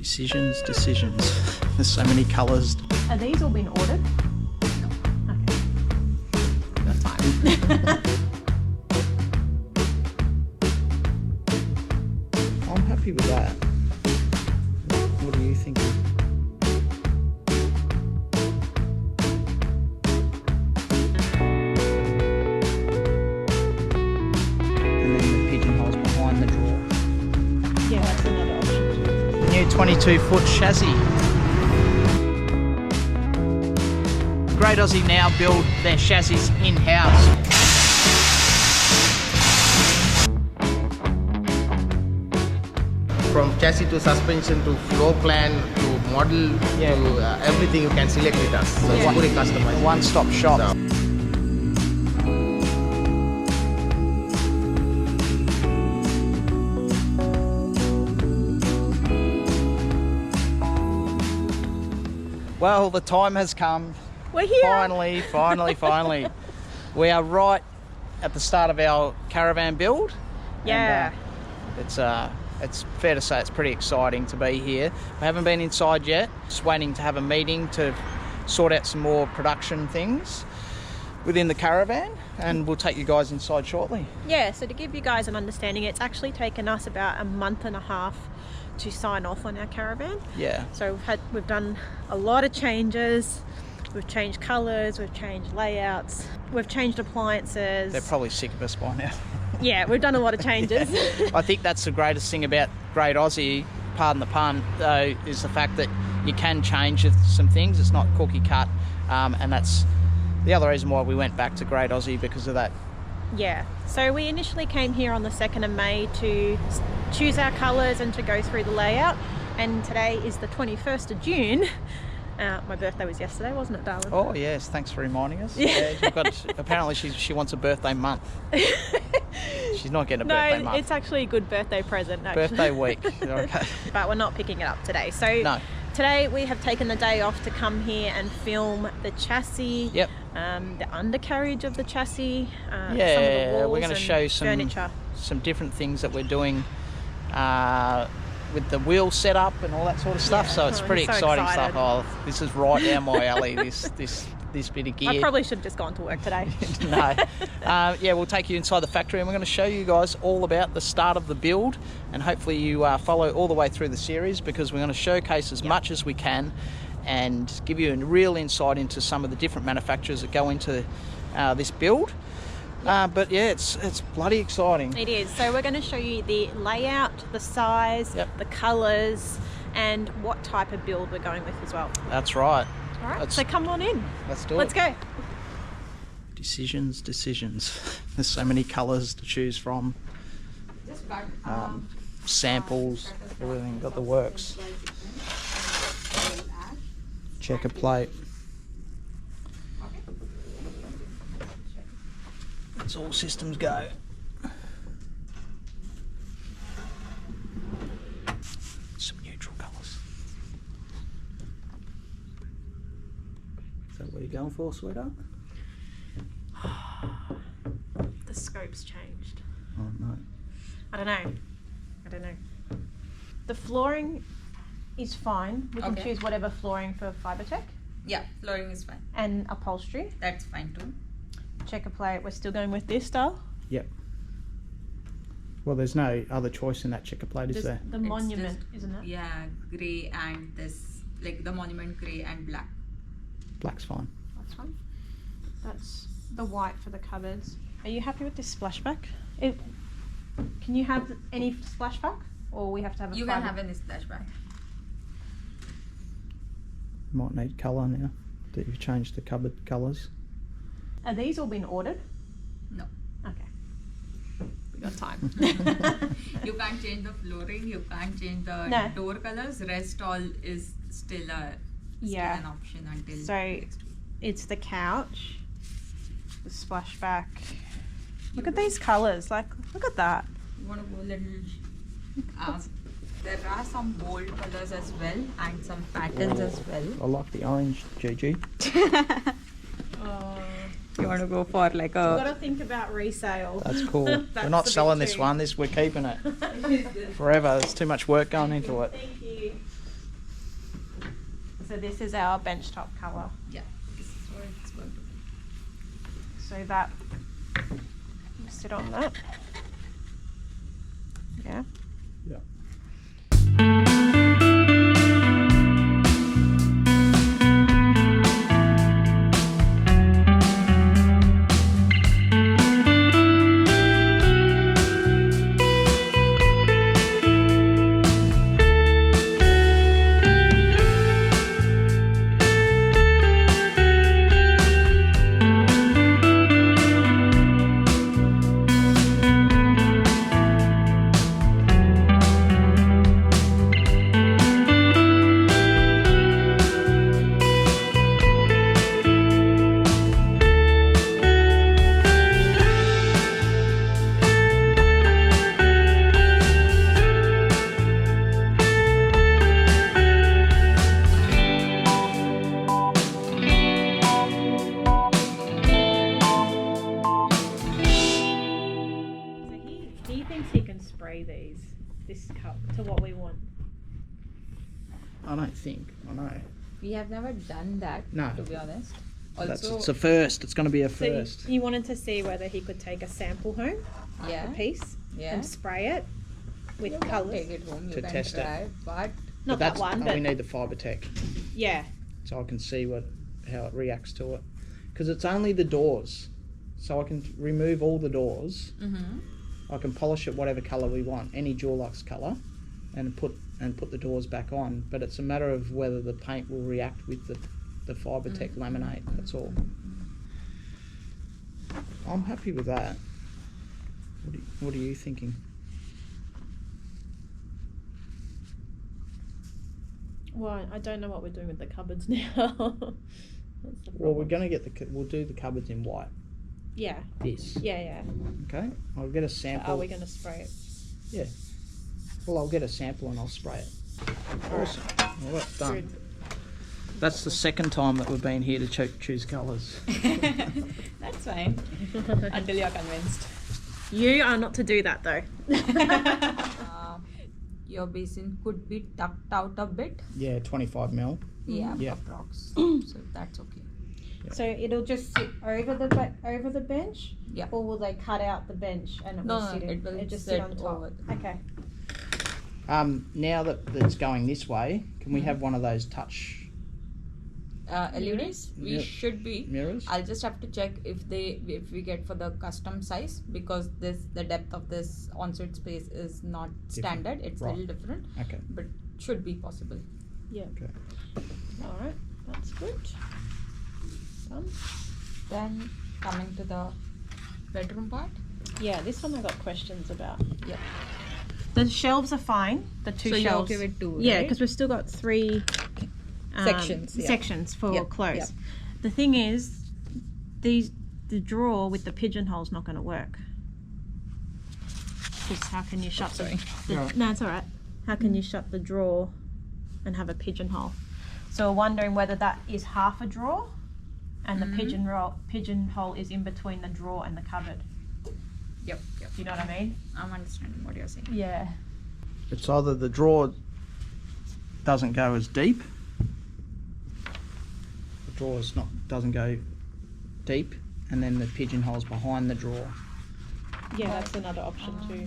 Decisions. There's so many colours. Are these all been ordered? No. Okay. Got time. I'm happy with that. What are you thinking? And then the pigeonholes behind the drawer. Yeah, that's another option. New 22-foot chassis. Great Aussie now build their chassis in-house. From chassis to suspension to floor plan to model to everything you can select with us. So it's fully customized. One-stop shop. So, Well, the time has come. We're here. Finally. We are right at the start of our caravan build. Yeah. And, it's fair to say it's pretty exciting to be here. We haven't been inside yet. Just waiting to have a meeting to sort out some more production things within the caravan, and we'll take you guys inside shortly. Yeah, so to give you guys an understanding, it's actually taken us about a month and a half to sign off on our caravan. Yeah. So we've done a lot of changes. We've changed colours, we've changed layouts, we've changed appliances. They're probably sick of us by now. Yeah, we've done a lot of changes. I think that's the greatest thing about Great Aussie, pardon the pun, though, is the fact that you can change some things. It's not cookie cut, and that's the other reason why we went back to Great Aussie, because of that. Yeah, so we initially came here on the 2nd of May to choose our colours and to go through the layout, and today is the 21st of June. My birthday was yesterday, wasn't it, darling? Oh yes, thanks for reminding us. Yeah, apparently she wants a birthday month. She's not getting a birthday month. No, it's actually a good birthday present. Actually. Birthday week. Okay. But we're not picking it up today. So no. Today we have taken the day off to come here and film the chassis. Yep. The undercarriage of the chassis. Yeah, some of the walls we're going to show some different things that we're doing with the wheel setup and all that sort of stuff. Yeah, so it's pretty exciting stuff. Oh, this is right down my alley. This bit of gear. I probably should have just gone to work today. No. Yeah, we'll take you inside the factory and we're going to show you guys all about the start of the build, and hopefully you follow all the way through the series, because we're going to showcase as much as we can and give you a real insight into some of the different manufacturers that go into this build. But yeah, it's bloody exciting. It is. So we're going to show you the layout, the size, the colours, and what type of build we're going with as well. That's right. All right, so come on in. Let's do it. Let's go. Decisions. There's so many colours to choose from. Samples, everything, got the works. Checker plate. It's all systems go. Some neutral colours. Is that what you're going for, sweetheart? The scope's changed. Oh no. I don't know. The flooring is fine. We can choose whatever flooring for Fibertech. Yeah, flooring is fine. And upholstery. That's fine too. Checker plate. We're still going with this style. Yep. Well, there's no other choice in that checker plate, is there? The monument, isn't it? Yeah, grey and this, like the monument grey and black. Black's fine. That's fine. That's the white for the cupboards. Are you happy with this splashback? Can you have any splashback, or we have to have a? You can have any splashback. Might need colour now that you've changed the cupboard colours. Are these all been ordered? No. Okay. We got time. You can't change the flooring. You can't change the door colors. Rest all is still an option until so next week. It's the couch, the splashback. Look at these colours. Like, look at that. You want to go a little. There are some bold colors as well and some patterns as well. I like the orange, Gigi. You want to go for like a... You've got to think about resale. That's cool. We're not selling this one. We're keeping it forever. There's too much work going into it. Thank you. So this is our benchtop colour. Yeah, this is what it's going to be. So that will sit on that. Yeah. Yeah. He thinks he can spray this cup to what we want. I don't think. I know. We have never done that, No. to be honest. It's a first. It's going to be a So first. he wanted to see whether he could take a sample home, yeah, a piece, yeah. and spray it with You can colours. take it home, you To can test it. try, but Not that one, we but need the FiberTech yeah. so I can see how it reacts to it. Because it's only the doors, so I can remove all the doors. I can polish it whatever colour we want, any Dulux colour, and put the doors back on. But it's a matter of whether the paint will react with the FiberTech laminate. That's all. I'm happy with that. What are you thinking? Well, I don't know what we're doing with the cupboards now. That's the Well, we're problem. going to we'll do the cupboards in white. Yeah, This. yeah. Okay. I'll get a So sample. are we going to spray it? Yeah. Well, I'll get a sample and I'll spray it. Awesome. Well, that's done. Good. That's the second time that we've been here to choose colours. that's fine. Until you're convinced. You are not to do that though. Your basin could be tucked out a bit. Yeah, 25 mil. Yeah, Yeah. approx. So that's okay. So it'll just sit over the bench, Yeah. or will they cut out the bench and it No, will no, sit it will just sit sit on top? over. Okay. Now that it's going this way, can we have one of those touch LEDs, we Yeah. should be. mirrors? I'll just have to check if we get for the custom size, because the depth of this onset space is not standard. It's Right. a little different, Okay. but should be possible. Yeah. Okay. All right. That's good. Done. Then coming to the bedroom part. Yeah, this one I got questions about. Yeah. The shelves are fine. The two So you're shelves. okay with two, Yeah, right? because we've still got three Sections, yeah. sections for Yep, clothes. yep. The thing is, the drawer with the pigeonhole's not going to work. Because how can you shut Sorry. No, it's all right. How can you shut the drawer and have a pigeonhole? So we're wondering whether that is half a drawer, and the pigeonhole is in between the drawer and the cupboard. Yep. Do you know what I mean? I'm understanding what you're saying. Yeah. It's either the drawer doesn't go as deep. The doesn't go deep, and then the pigeonhole's behind the drawer. Yeah, that's another option too.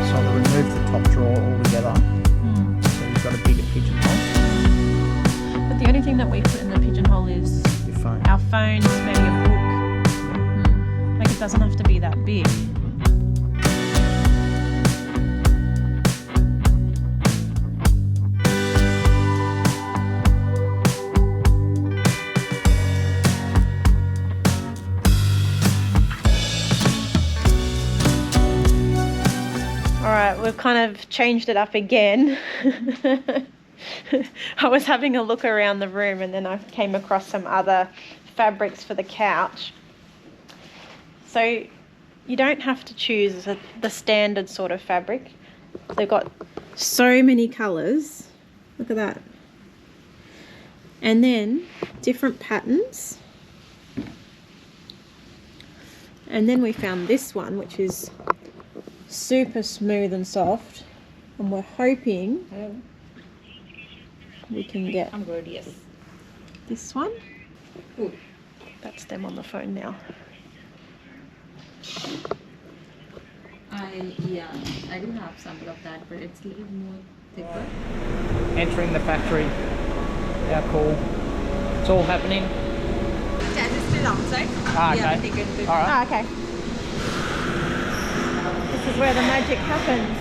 So I'll remove the top drawer altogether. So you've got a bigger pigeonhole. But the only thing that we put in the pigeonhole is Your phone. our phones, maybe a book. Like it doesn't have to be that big. Alright, we've kind of changed it up again. I was having a look around the room and then I came across some other fabrics for the couch. So you don't have to choose the standard sort of fabric. They've got so many colours Look at that. And then different patterns. And then we found this one, which is super smooth and soft. And we're hoping we can get this one. Ooh. That's them on the phone now. I do have sample of that, but it's a little more thicker. Entering the factory. How cool. It's all happening. Chassis is still outside. Ah, We have okay. taken it. All right. Ah, okay. This is where the magic happens.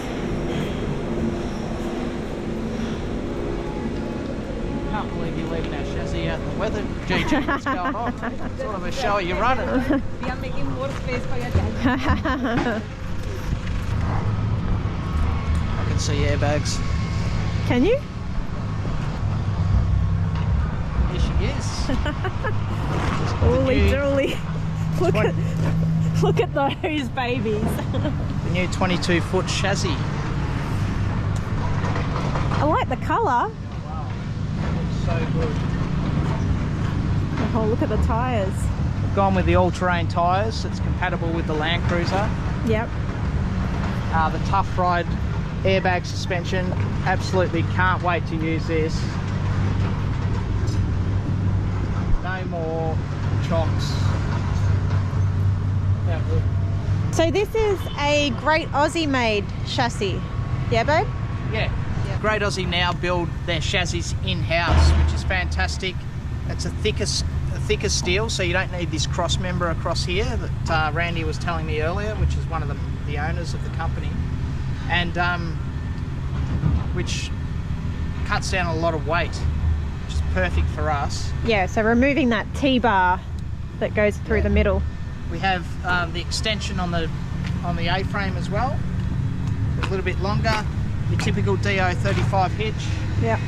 Can't believe you're leaving our chassis out in the weather, Gigi. What's going on? Sort of a show you're running. We are making more space for your chassis. I can see airbags. Can you? Here she is. Holy new- dooly. Look at those babies. The new 22-foot chassis. I like the colour. So good. Oh, look at the tyres. We've gone with the all-terrain tyres. It's compatible with the Land Cruiser. Yep. The Tough Ride airbag suspension. Absolutely can't wait to use this. No more chocks. Yeah, good. So this is a Great Aussie made chassis. Yeah, babe? Yeah. Great Aussie now build their chassis in-house, which is fantastic. It's a thicker steel, so you don't need this cross member across here that Randy was telling me earlier, which is one of the owners of the company, and which cuts down a lot of weight, which is perfect for us. Yeah, so removing that T-bar that goes through the middle. We have the extension on the A-frame as well. It's a little bit longer. Your typical DO35 hitch. Yep.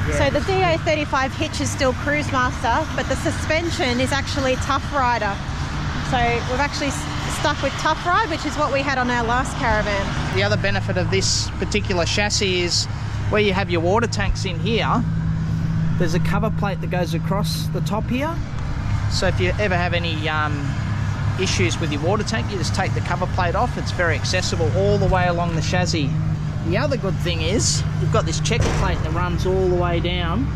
Yeah. So the DO35 hitch is still Cruise Master, but the suspension is actually Tough Rider. So we've actually stuck with Tough Ride, which is what we had on our last Caravan. The other benefit of this particular chassis is where you have your water tanks in here, there's a cover plate that goes across the top here. So if you ever have any issues with your water tank, you just take the cover plate off. It's very accessible all the way along the chassis. The other good thing is you've got this checker plate that runs all the way down.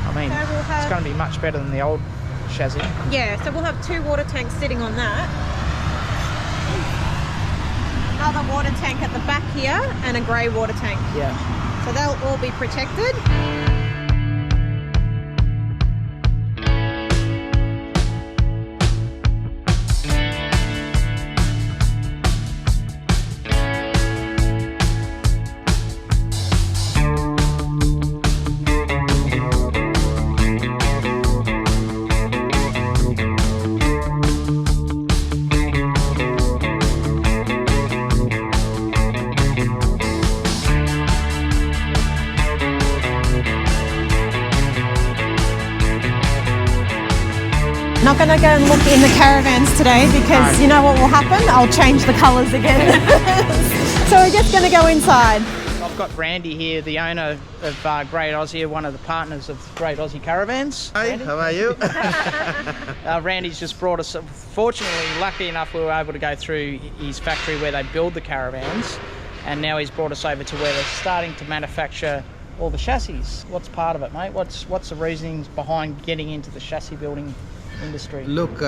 I mean, So we'll have- it's going to be much better than the old chassis. Yeah, so we'll have 2 water tanks sitting on that. Another water tank at the back here and a grey water tank. Yeah. So they'll all be protected. Not going to go and look in the Caravans today because you know what will happen? I'll change the colours again. So we're just going to go inside. I've got Brandy here, the owner of Great Aussie, one of the partners of Great Aussie Caravans. Hi, Randy? how are you? Randy's just brought us, fortunately, lucky enough, we were able to go through his factory where they build the Caravans, and now he's brought us over to where they're starting to manufacture all the chassis. What's part of it, mate? What's the reasonings behind getting into the chassis building industry? Look,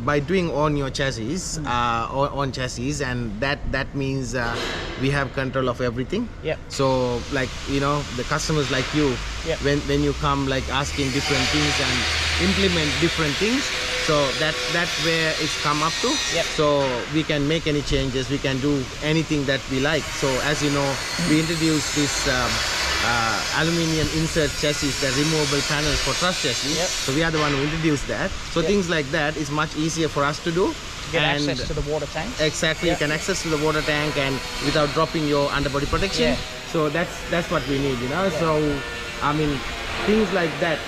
by doing on your chassis, on chassis, and that means we have control of everything. Yep. So, like, you know, the customers like you, Yep. when you come like asking different things and implement different things, so that's where it's come up to. Yep. So we can make any changes, we can do anything that we like. So as you know, we introduced this aluminium insert chassis, the removable panels for truss chassis. Yep. So we are the one who introduced that. So Yep. things like that is much easier for us to do. Get And access to the water tank. exactly, Yep. you can access to the water tank and without dropping your underbody protection. Yeah. So that's what we need, you know. So I mean, things like that,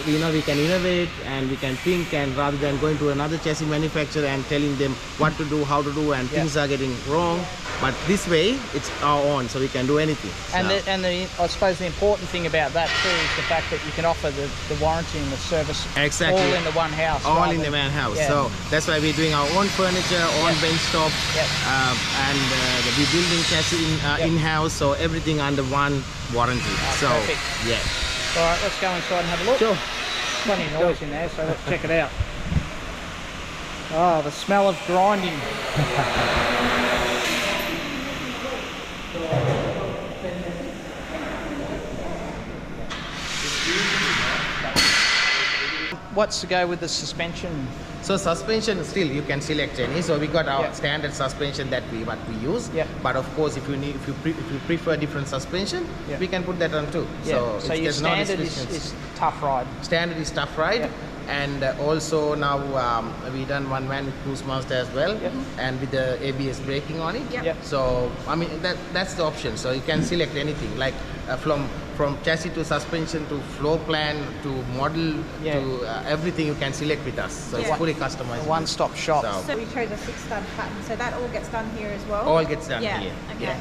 you know, we can innovate and we can think, and rather than going to another chassis manufacturer and telling them what to do, how to do, and things are getting wrong. But this way, it's our own, so we can do anything. And, I suppose the important thing about that too is the fact that you can offer the warranty and the service exactly all in the one house. All in the one house. Yeah. So that's why we're doing our own furniture, own bench top, and we're building chassis in-house, so everything under one warranty. So perfect. yeah. All right, let's go inside and have a look. Sure. Plenty of noise in there, so let's check it out. Oh, the smell of grinding. What's to go with the suspension? So suspension, still you can select any. So we got our standard suspension that we use. Yeah. But of course, if you prefer different suspension, we can put that on too. Yeah. So your standard is tough ride. Standard is tough ride. Yeah. And also now we done one man with cruise master as well, and with the ABS braking on it. So I mean that's the option. So you can select anything, like from chassis to suspension to floor plan to model to everything you can select with us. So it's fully customized. One-stop shop. So we chose a 6-stud pattern, so that all gets done here as well? All gets done here. Okay. Yeah.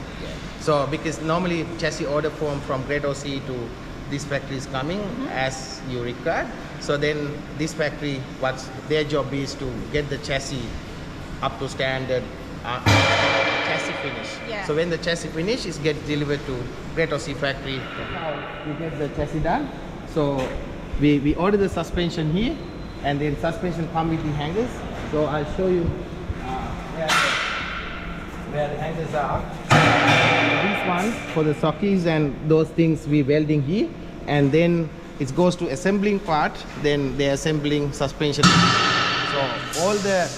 So because normally chassis order form from Great OC to this factory is coming as you require. So then this factory, what's their job is to get the chassis up to standard, chassis finish. Yeah. So when the chassis finish is get delivered to Great OC factory, we get the chassis done. So we order the suspension here, and then suspension come with the hangers. So I'll show you where the hangers are. These ones for the sockies and those things we welding here, and then it goes to assembling part, then they're assembling suspension. So all the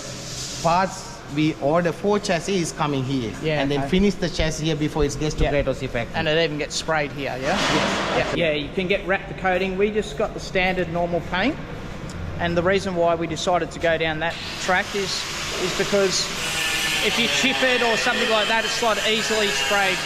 parts we order for chassis is coming here, and then finish the chassis here before it gets to Great OC factory. And it even gets sprayed here, Yes. Yeah, you can get wrap the coating. We just got the standard normal paint, and the reason why we decided to go down that track is because if you chip it or something like that, it's like easily sprayed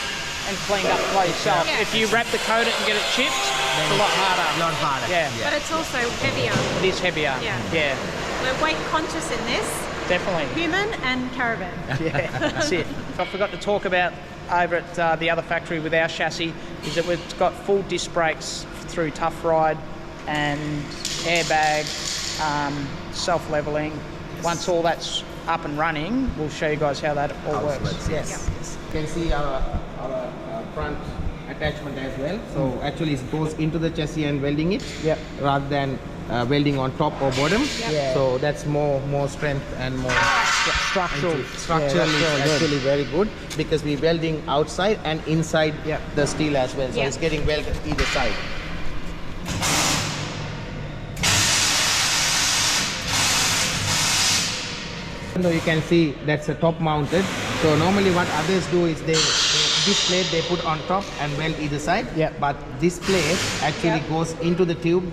and cleaned up by yourself. Yeah. If you wrap the coat it and get it chipped, it's a lot harder. A lot harder. Yeah. But it's also heavier. It is heavier. Yeah. We're weight conscious in this. Definitely. Human and Caravan. Yeah, that's it. I forgot to talk about over at the other factory with our chassis is that we've got full disc brakes through Tough Ride and airbag, self-leveling. Once all that's up and running, we'll show you guys how that all works. Yes. You can see our front attachment as well. So actually it goes into the chassis and welding it rather than welding on top or bottom. So that's more strength and more structurally it's actually very good, because we're welding outside and inside the steel as well. So it's getting welded either side. You can see that's a top mounted. So normally what others do is this plate they put on top and weld either side. But this plate actually goes into the tube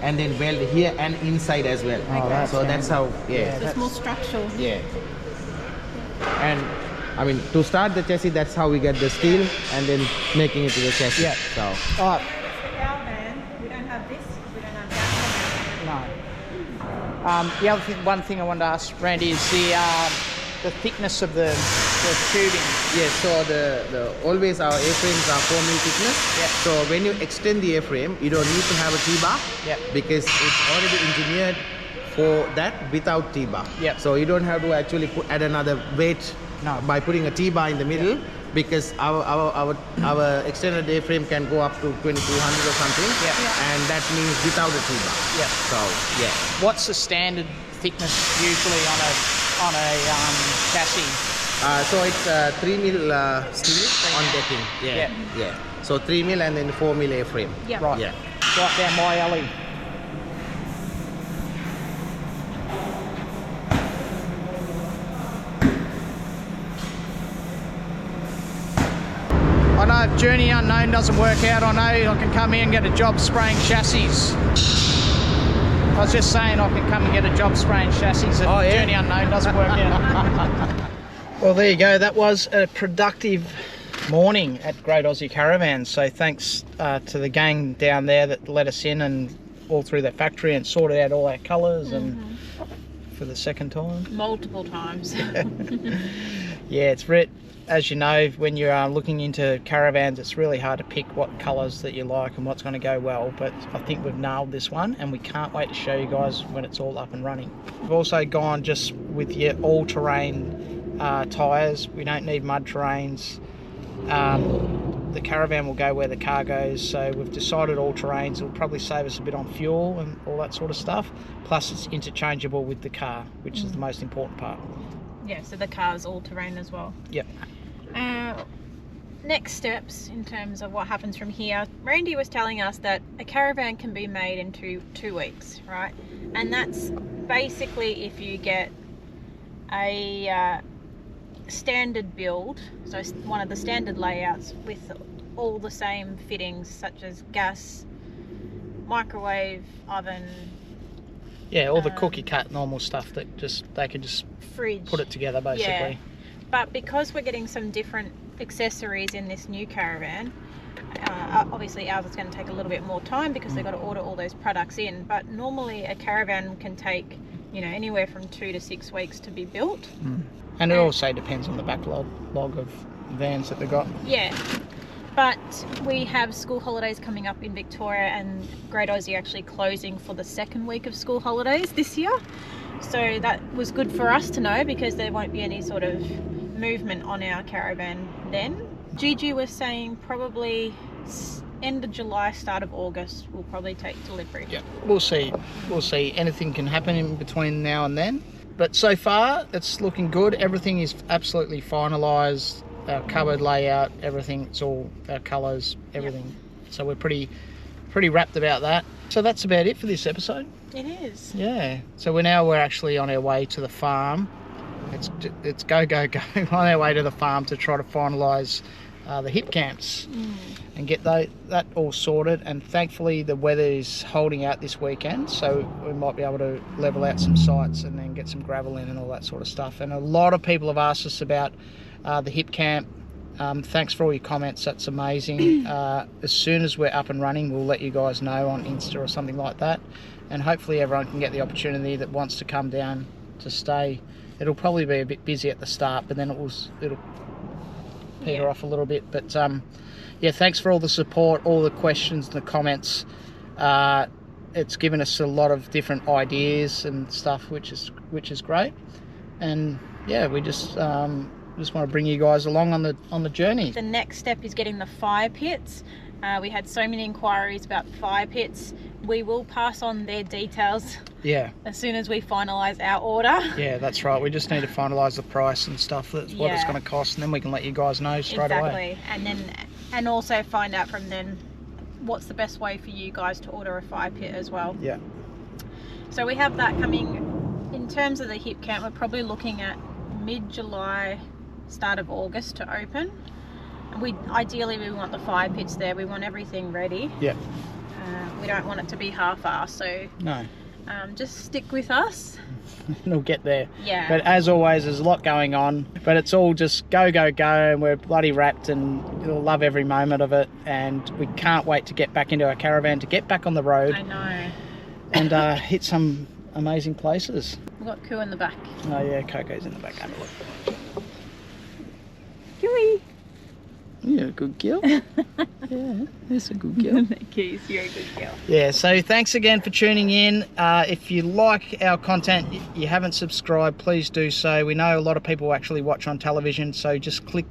and then weld here and inside as well. So that's how. So it's more structural. And I mean, to start the chassis, that's how we get the steel and then making it to the chassis. So. Our van, we don't have this. We don't have that. No. The other thing, one thing I wanted to ask Brandy is the thickness of the tubing. Yes, so the always our A-frames are 4 mm thickness. So when you extend the A-frame, you don't need to have a T-bar because it's already engineered for that without T-bar. So you don't have to actually add another weight by putting a T-bar in the middle, because our extended A-frame can go up to 2200 or something, and that means without a T-bar. So What's the standard thickness usually on a chassis? So it's 3 mm steel on decking. So 3 mm and then 4 mm A-frame. Right. Right down my alley. I know if Journey Unknown doesn't work out, I know I can come here and get a job spraying chassis. I was just saying I can come and get a job spraying chassis if Journey Unknown doesn't work out. Well, there you go. That was a productive morning at Great Aussie Caravan. So thanks to the gang down there that let us in and all through the factory and sorted out all our colours and for the second time. Multiple times. Yeah, it's as you know, when you're looking into caravans, it's really hard to pick what colours that you like and what's going to go well, but I think we've nailed this one and we can't wait to show you guys when it's all up and running. We've also gone just with your all-terrain tyres. We don't need mud terrains. The Caravan will go where the car goes, so we've decided all terrains. It'll probably save us a bit on fuel and all that sort of stuff, plus it's interchangeable with the car, which is the most important part. Yeah, so the car's all terrain as well. Yep. Next steps in terms of what happens from here, Brandy was telling us that a caravan can be made in two weeks, right? And that's basically if you get a standard build, so one of the standard layouts with all the same fittings such as gas, microwave, oven. Yeah, all the cookie cut normal stuff that they can just fridge, put it together basically. Yeah. But because we're getting some different accessories in this new caravan, obviously ours is going to take a little bit more time because they've got to order all those products in, but normally a caravan can take, you know, anywhere from 2 to 6 weeks to be built. And it also depends on the backlog of vans that they've got. Yeah, but we have school holidays coming up in Victoria and Great Aussie actually closing for the second week of school holidays this year. So that was good for us to know because there won't be any sort of movement on our caravan then. Gigi was saying probably end of July, start of August, we'll probably take delivery. Yeah, we'll see. Anything can happen in between now and then. But so far, it's looking good. Everything is absolutely finalised. Our cupboard layout, everything. It's all our colours, everything. Yep. So we're pretty wrapped about that. So that's about it for this episode. It is. Yeah. So we're actually on our way to the farm. It's go on our way to the farm to try to finalise the hip camps and get that all sorted. And thankfully the weather is holding out this weekend, so we might be able to level out some sites and then get some gravel in and all that sort of stuff. And a lot of people have asked us about the hip camp. Thanks for all your comments, that's amazing. As soon as we're up and running, we'll let you guys know on Insta or something like that, and hopefully everyone can get the opportunity that wants to come down to stay. It'll probably be a bit busy at the start, but then it'll peter off a little bit. But yeah, thanks for all the support, all the questions and the comments. It's given us a lot of different ideas and stuff, which is great. And yeah, we just want to bring you guys along on the journey. The next step is getting the fire pits. We had so many inquiries about fire pits. We will pass on their details as soon as we finalise our order. Yeah, that's right. We just need to finalise the price and stuff, that's what it's going to cost, and then we can let you guys know straight away. Exactly. And also find out from them what's the best way for you guys to order a fire pit as well. Yeah. So we have that coming. In terms of the hip camp, we're probably looking at mid-July, start of August to open. Ideally we want the fire pits there. We want everything ready. Yeah. We don't want it to be half-assed, so no. Just stick with us. We'll get there. Yeah. But as always, there's a lot going on, but it's all just go, and we're bloody wrapped and we'll love every moment of it, and we can't wait to get back into our caravan, to get back on the road. I know. And hit some amazing places. We've got Koo in the back. Oh yeah, Coco's in the back. Have a look. Kooey. You're a good girl. Yeah, that's a good girl. Thank you, you're a good girl. Yeah, so thanks again for tuning in. If you like our content, you haven't subscribed, please do so. We know a lot of people actually watch on television, so just click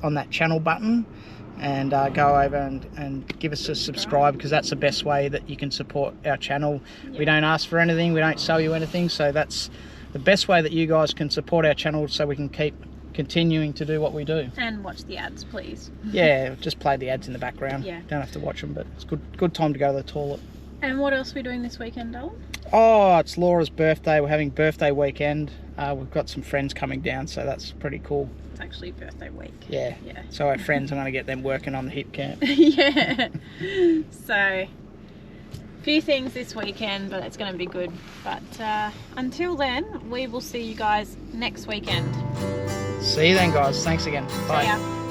on that channel button and go over and give us a subscribe, because that's the best way that you can support our channel. Yep. We don't ask for anything, we don't sell you anything, so that's the best way that you guys can support our channel so we can keep continuing to do what we do. And watch the ads, please. Yeah, just play the ads in the background. Yeah. Don't have to watch them, but it's good time to go to the toilet. And what else are we doing this weekend, Dale? Oh, it's Laura's birthday. We're having birthday weekend. We've got some friends coming down, so that's pretty cool. It's actually birthday week. Yeah. Yeah. So our friends, I'm going to get them working on the hip camp. Yeah. So, few things this weekend, but it's going to be good. But until then, we will see you guys next weekend. See you then, guys. Thanks again. Bye. See ya.